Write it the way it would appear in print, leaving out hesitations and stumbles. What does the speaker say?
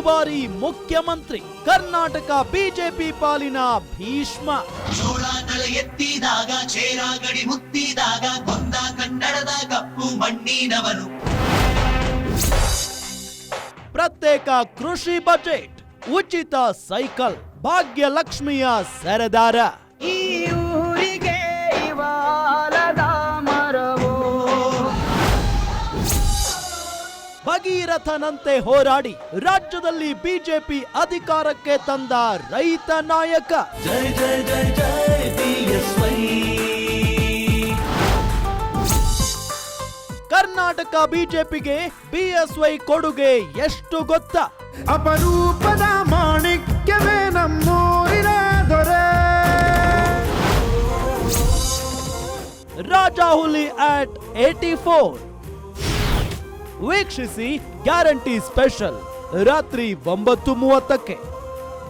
ಬಾರಿ ಮುಖ್ಯಮಂತ್ರಿ. ಕರ್ನಾಟಕ ಬಿಜೆಪಿ ಪಾಲಿನ ಭೀಷ್ಮ. ಜೋಳ ತಲೆ ಎತ್ತಿದಾಗ, ಚೇರ ಗಡಿ ಮುತ್ತಿದಾಗ, ಕೊಂದ ಕನ್ನಡದ ಕಪ್ಪು ಮಣ್ಣಿನವನು. ಪ್ರತ್ಯೇಕ ಕೃಷಿ ಬಜೆಟ್, ಉಚಿತ ಸೈಕಲ್, ಭಾಗ್ಯಲಕ್ಷ್ಮಿಯ ಸರದಾರ. ಈ ಊರಿಗೆ ಇವಾಲದ ಮರವೋ. ಭಗೀರಥನಂತೆ ಹೋರಾಡಿ ರಾಜ್ಯದಲ್ಲಿ ಬಿಜೆಪಿ ಅಧಿಕಾರಕ್ಕೆ ತಂದ ರೈತ ನಾಯಕ. ಜೈ ಜೈ ಜೈ ಜೈ ಬಿಎಸ್ವೈ. ಕರ್ನಾಟಕ ಬಿಜೆಪಿಗೆ ಬಿಎಸ್ವೈ ಕೊಡುಗೆ ಎಷ್ಟು ಗೊತ್ತಾ? ಅಪರೂಪದ ಮಾಣಿಕ್ಯವೇ ನಮ್ಮೂರಿನ ದೊರೆ. ರಾಜಾಹುಲಿ at 84. ವೀಕ್ಷಿಸಿ ಗ್ಯಾರಂಟಿ ಸ್ಪೆಷಲ್ ರಾತ್ರಿ 9:30ಕ್ಕೆ.